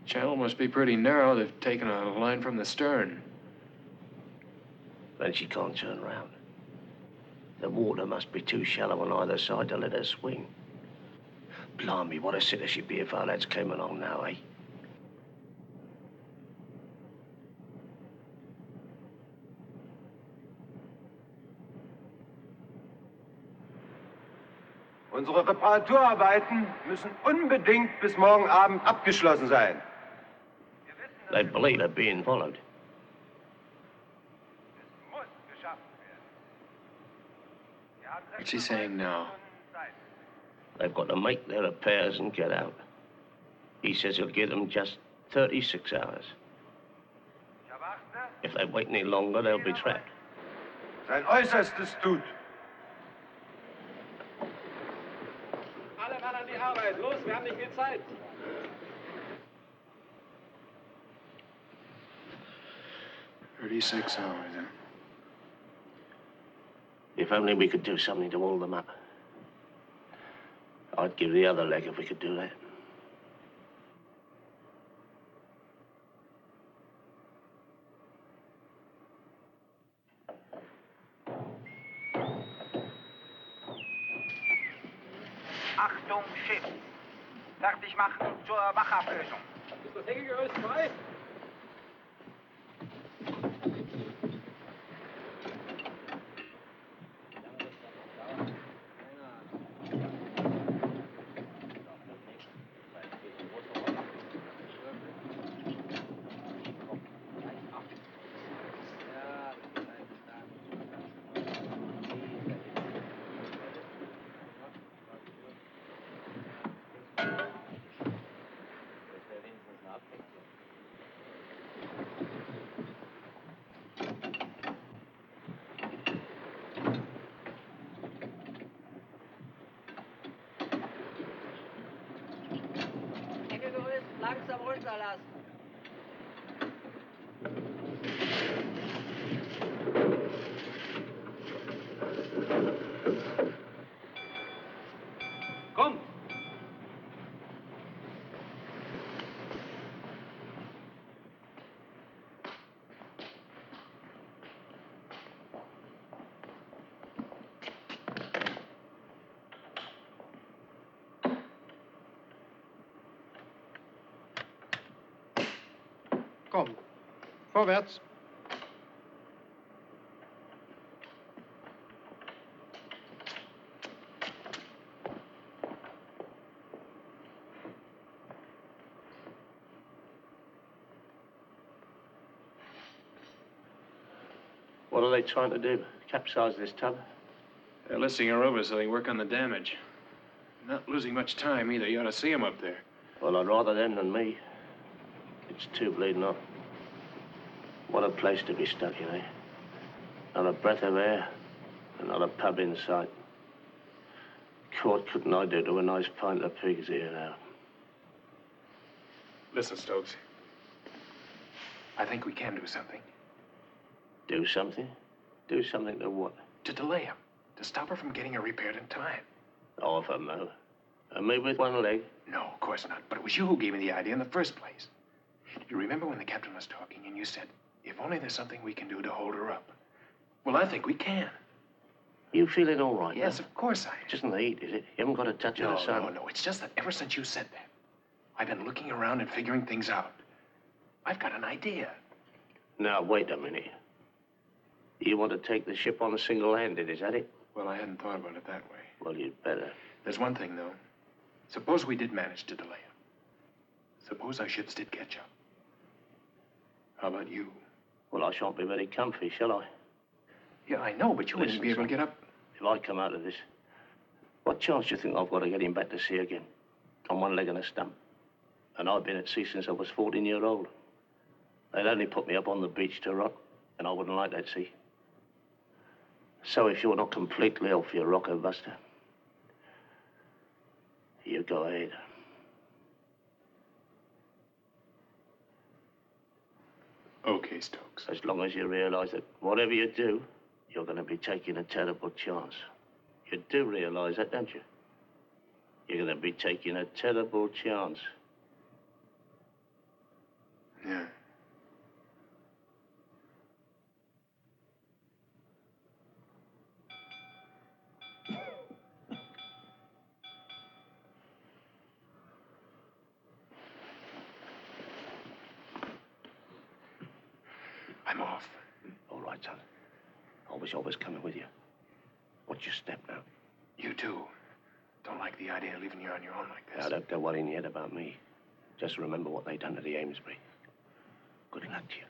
The channel must be pretty narrow. They've taken a line from the stern. Then she can't turn round. The water must be too shallow on either side to let her swing. Blimey, what a sitter she'd be if our lads came along now, eh? Unsere Reparaturarbeiten müssen unbedingt bis morgen Abend abgeschlossen sein. They believe they're being followed. What's he saying now? They've got to make their repairs and get out. He says he'll give them just 36 hours. If they wait any longer, they'll be trapped. Sein Äußerstes tut. Alle Mann an die Arbeit. Los, wir haben nicht viel Zeit. "36 hours, huh?" If only we could do something to hold them up. I'd give the other leg if we could do that. Achtung, Schiff. Fertig machen zur Wachablösung. Ist das Hängegerüst frei? Langsam runterlassen. Komm! Vorwärts. What are they trying to do? Capsize this tub? They're listing her over so they work on the damage. Not losing much time either. You ought to see them up there. Well, I'd rather them than me. It's too bleeding hot. What a place to be stuck in, eh? Not a breath of air, and not a pub in sight. What couldn't I do to a nice pint of pig's ear now? Listen, Stokes. I think we can do something. Do something? Do something to what? To delay him. To stop her from getting her repaired in time. Oh, if I know. And me with one leg? No, of course not. But it was you who gave me the idea in the first place. You remember when the captain was talking and you said, if only there's something we can do to hold her up? Well, I think we can. You feeling all right? Yes, now? of course I am. Just in the heat, is it? You haven't got a touch of the sun? No. It's just that ever since you said that, I've been looking around and figuring things out. I've got an idea. Now, wait a minute. You want to take the ship on single-handed, is that it? Well, I hadn't thought about it that way. Well, you'd better. There's one thing, though. Suppose we did manage to delay him. Suppose our ships did catch up. How about you? Well, I shan't be very comfy, shall I? Yeah, I know, but you wouldn't be able to get up. If I come out of this, what chance do you think I've got of getting back to sea again? On one leg and a stump. And I've been at sea since I was 14-year-old. They'd only put me up on the beach to rot, and I wouldn't like that sea. So if you're not completely off your rocker, Buster, you go ahead. Okay, Stokes. As long as you realize that whatever you do, you're going to be taking a terrible chance. You do realize that, don't you? You're going to be taking a terrible chance. Yeah. I'm off. All right, son. I was coming with you. What's your step now? You too. Don't like the idea of leaving you on your own like this. Now, don't go worrying yet about me. Just remember what they done to the Amesbury. Good luck to you.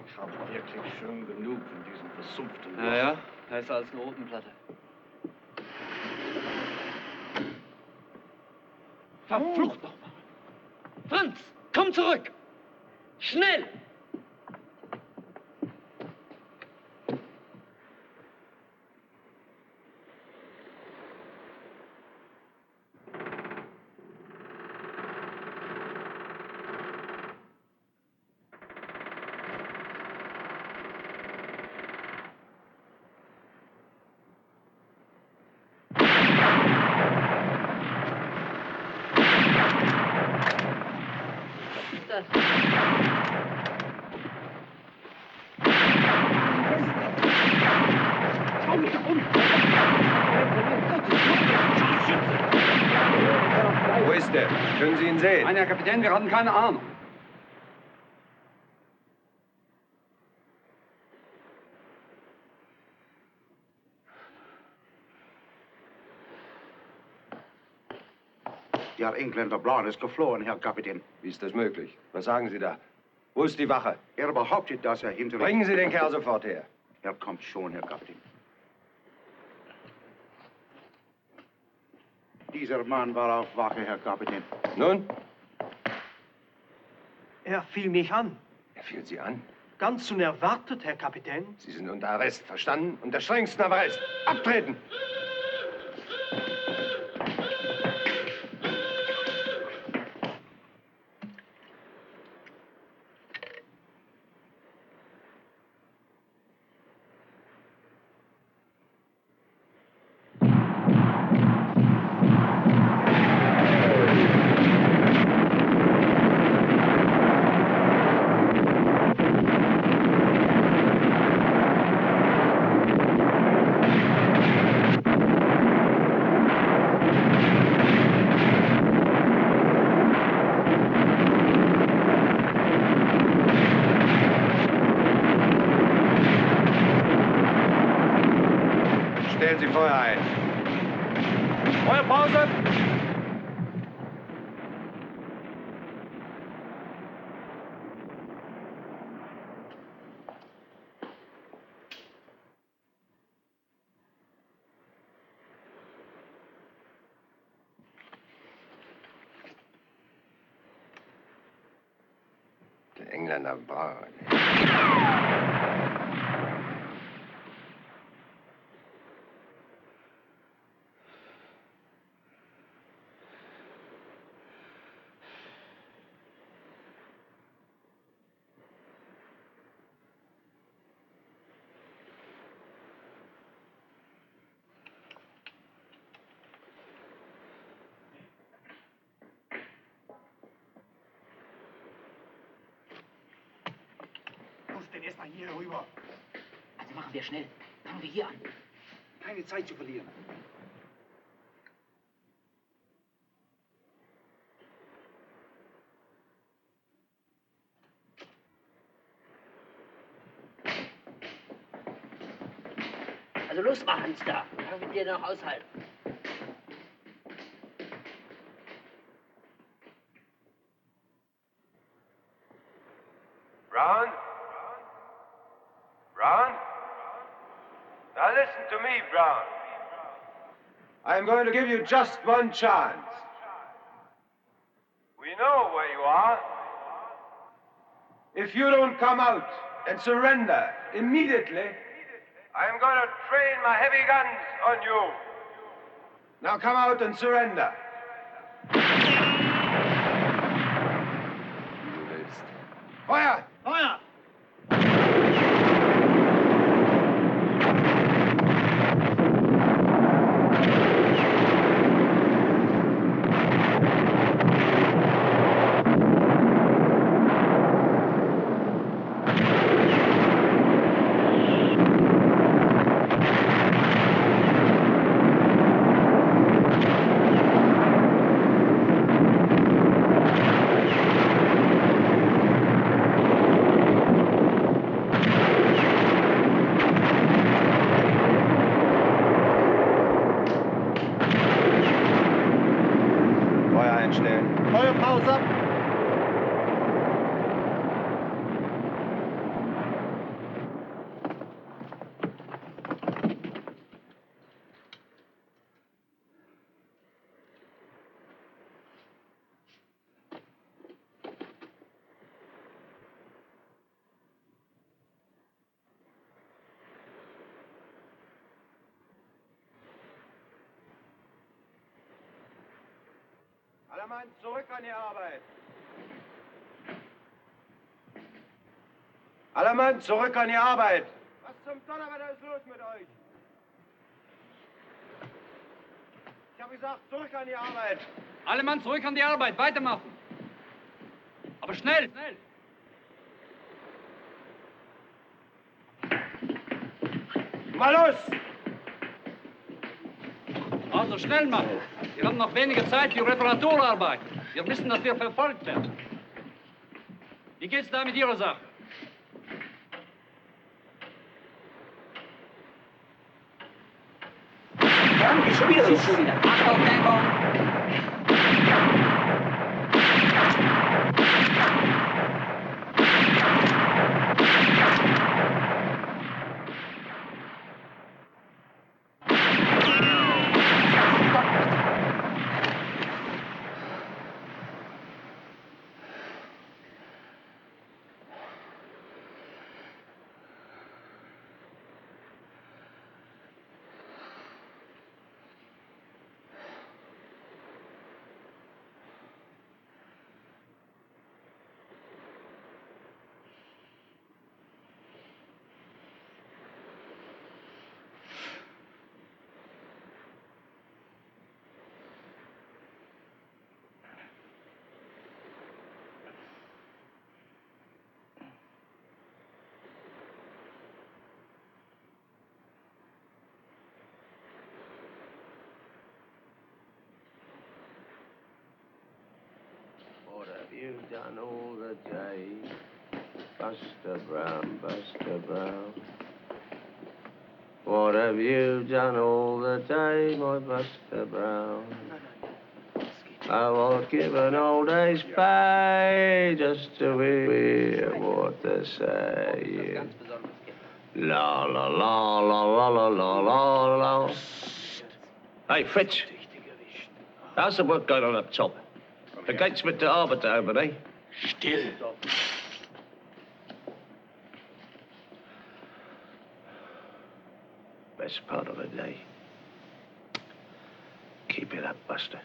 Ich habe wirklich schon genug von diesem versumpften Ja, ja, besser als eine Ofenplatte. Verflucht nochmal! Franz, komm zurück! Schnell! Wo ist der? Können Sie ihn sehen? Nein, Herr Kapitän, wir haben keine Ahnung. Der Engländer Brown ist geflohen, Herr Kapitän. Wie ist das möglich? Was sagen Sie da? Wo ist die Wache? Er behauptet, dass er hinter... Bringen Sie den Kerl sofort her. Er kommt schon, Herr Kapitän. Dieser Mann war auf Wache, Herr Kapitän. Nun? Er fiel mich an. Er fiel Sie an? Ganz unerwartet, Herr Kapitän. Sie sind unter Arrest, verstanden? Unter strengsten Arrest. Abtreten! Stellen Sie Feuer ein. Feuerpause! Der Engländer Brown. Denn erstmal hier rüber. Also machen wir schnell. Fangen wir hier an. Keine Zeit zu verlieren. Also los, machen's da. Kann mit dir noch aushalten. Brown? Brown? Now listen to me, Brown. I'm going to give you just one chance. We know where you are. If you don't come out and surrender immediately, I'm going to train my heavy guns on you. Now come out and surrender. Feuer! Feuer! Feuerpause ab! Alle Mann, zurück an die Arbeit. Alle Mann, zurück an die Arbeit. Was zum Donnerwetter ist los mit euch? Ich habe gesagt, zurück an die Arbeit. Alle Mann zurück an die Arbeit, weitermachen. Aber schnell, schnell. Mal los! Also schnell machen. Wir haben noch wenige Zeit für Reparaturarbeit. Wir wissen, dass wir verfolgt werden. Wie geht's da mit Ihrer Sache? Schon wieder. Achtung, Deckung! What have you done all the day? Buster Brown, Buster Brown. What have you done all the day, my Buster Brown? I would give an old day's pay just to hear what they're saying. La la la la la la la la la. Hey, Fritz. How's the work going on up top? The gates with the arbiter over there. Still. Best part of the day. Keep it up, Buster.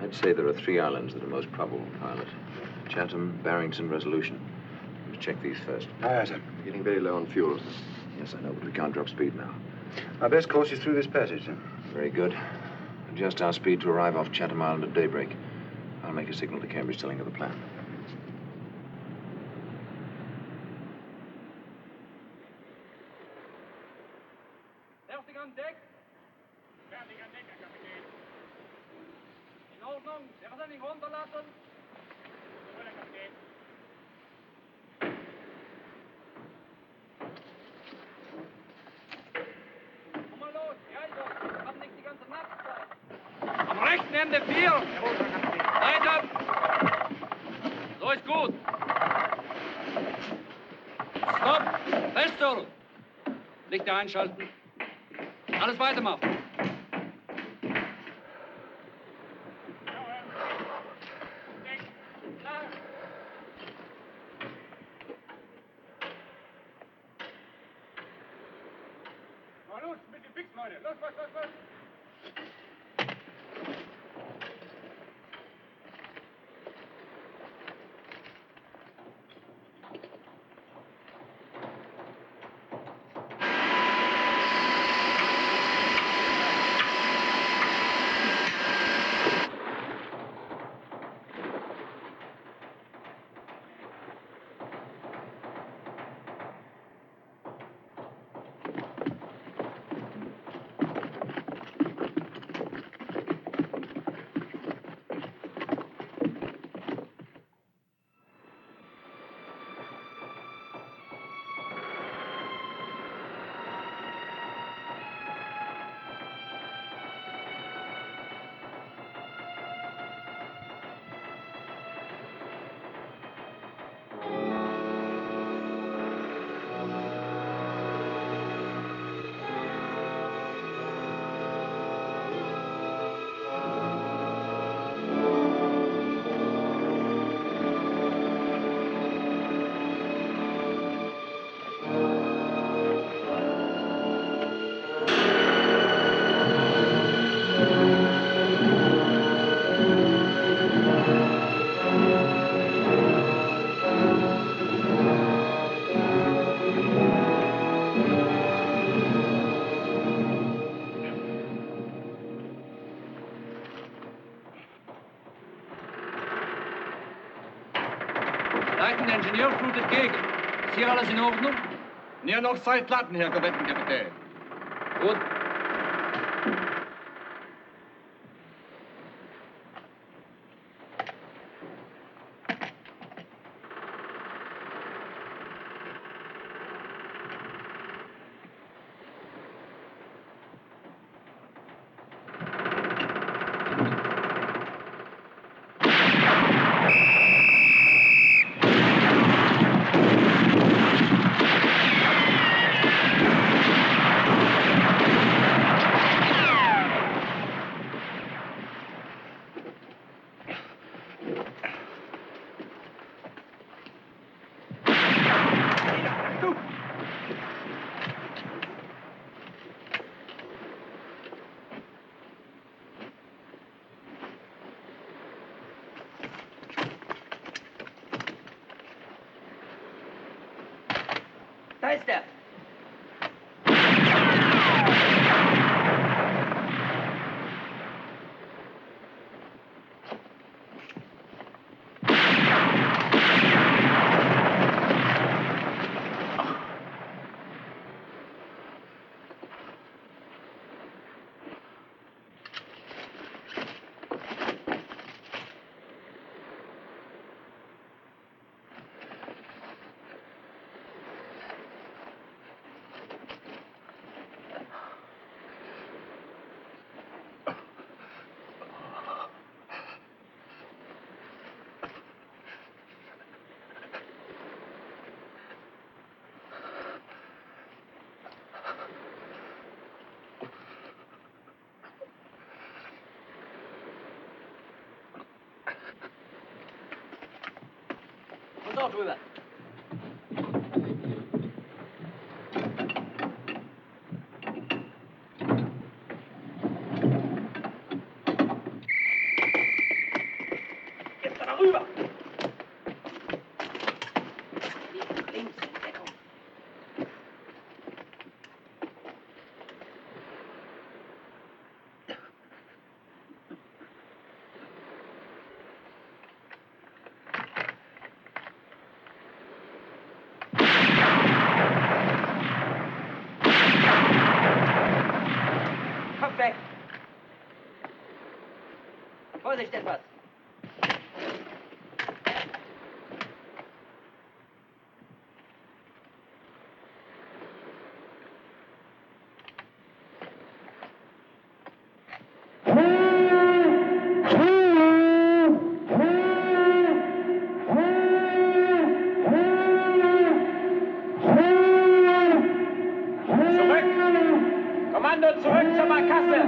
I'd say there are 3 islands that are most probable, pilot. Chatham, Barrington, Resolution. Let's check these first. Aye, sir. We're getting very low on fuel. Yes, I know, but we can't drop speed now. Our best course is through this passage, sir. Very good. Adjust our speed to arrive off Chatham Island at daybreak. I'll make a signal to Cambridge telling her the plan. Fertig an Deck. Fertig an Deck, Herr Kapitän. Ordnung. Sergeant runterlassen. Komm mal los, die Eindruck. Wir haben nicht die ganze Nacht Zeit. Am rechten Ende 4. Weiter. So ist gut. Stopp. Feststellen. Lichter einschalten. Alles weitermachen. Na los, mit dem Fix, Leute. Los, los, los, los. Leitender Ingenieur flutet gegen. Ist hier alles in Ordnung? Nur noch 2 Platten, Herr Korvettenkapitän. Gut. Da ist er. Und auch drüber. Jetzt aber rüber. Links, Deckung. Vorsicht etwas. Kommando zurück zur Barkasse!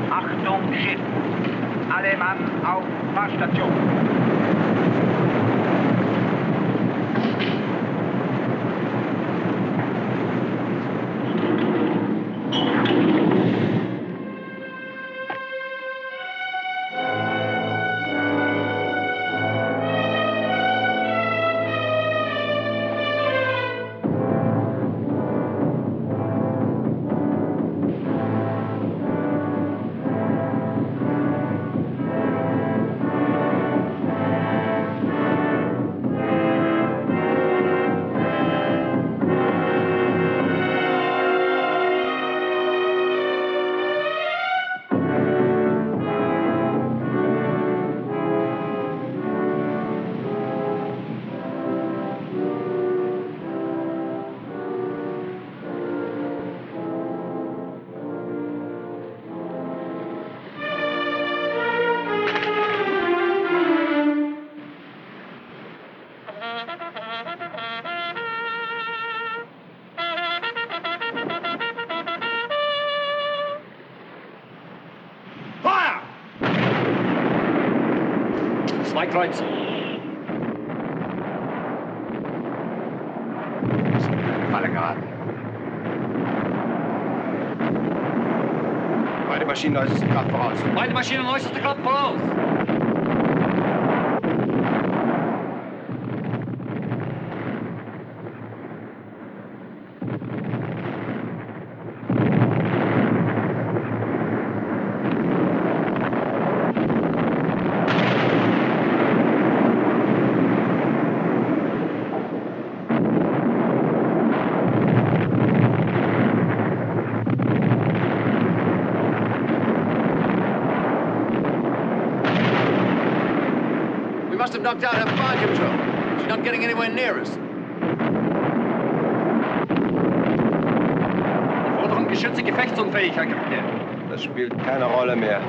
Achtung, Schiff! Alle Mann auf Fahrstation! Zwei Kreuze. Falle geraten. Beide Maschinen äußerste Kraft voraus. Beide Maschinen äußerste Kraft voraus. We must have knocked out her fire control. She's not getting anywhere near us. Forderung Geschütze gefechtsunfähig, Herr Kapitän. Das spielt keine Rolle mehr.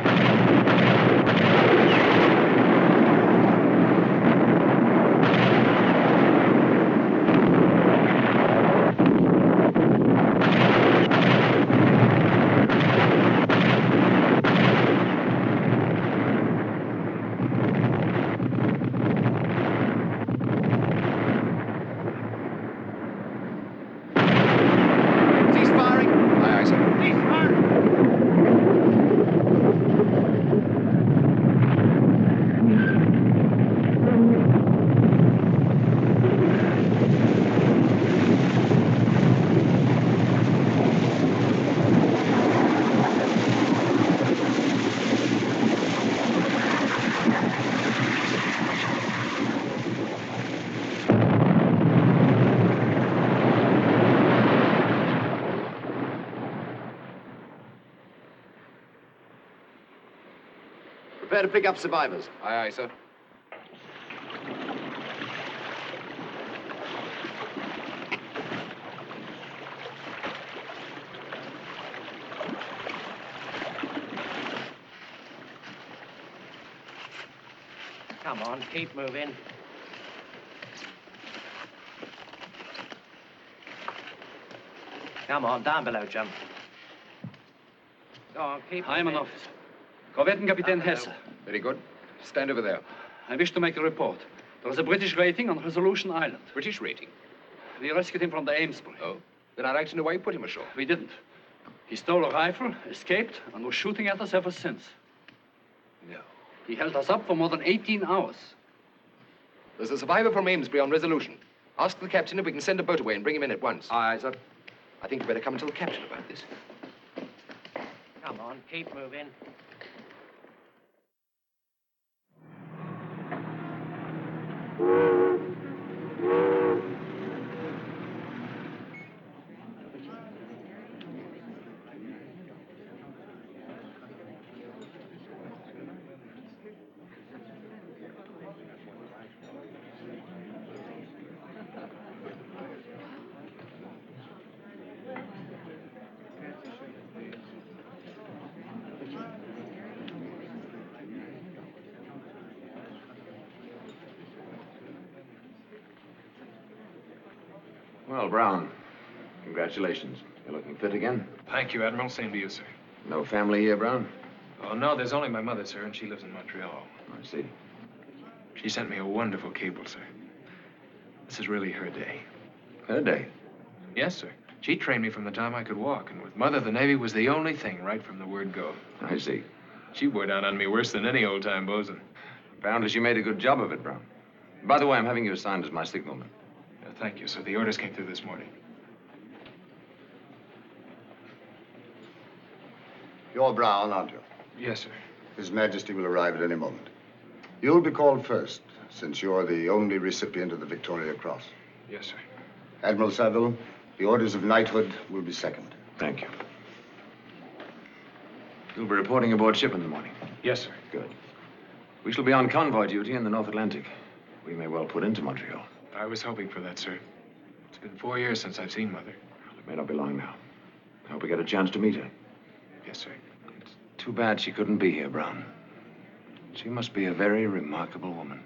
Cease firing. Aye, aye, sir. Cease firing. Prepare to pick up survivors. Aye, aye, sir. Come on, keep moving. Come on, down below, Jim. Go on, keep I am an moving. officer. Korvettenkapitän Hesse. Very good. Stand over there. I wish to make a report. There was a British rating on Resolution Island. British rating? We rescued him from the Amesbury. Oh? Then I'd like to know why you put him ashore. We didn't. He stole a rifle, escaped, and was shooting at us ever since. No. He held us up for more than 18 hours. There's a survivor from Amesbury on Resolution. Ask the captain if we can send a boat away and bring him in at once. Aye, sir. I think you better come and tell the captain about this. Come on, keep moving. Well, Brown, congratulations. You're looking fit again. Thank you, Admiral. Same to you, sir. No family here, Brown? Oh, no, there's only my mother, sir, and she lives in Montreal. I see. She sent me a wonderful cable, sir. This is really her day. Her day? Yes, sir. She trained me from the time I could walk, and with Mother, the Navy was the only thing right from the word go. I see. She bore down on me worse than any old-time bosun. Apparently she made a good job of it, Brown. By the way, I'm having you assigned as my signalman. Thank you, sir. The orders came through this morning. You're Brown, aren't you? Yes, sir. His Majesty will arrive at any moment. You'll be called first, since you're the only recipient of the Victoria Cross. Yes, sir. Admiral Saville, the orders of knighthood will be second. Thank you. You'll be reporting aboard ship in the morning. Yes, sir. Good. We shall be on convoy duty in the North Atlantic. We may well put into Montreal. I was hoping for that, sir. It's been 4 years since I've seen Mother. Well, it may not be long now. I hope we get a chance to meet her. Yes, sir. It's too bad she couldn't be here, Brown. She must be a very remarkable woman.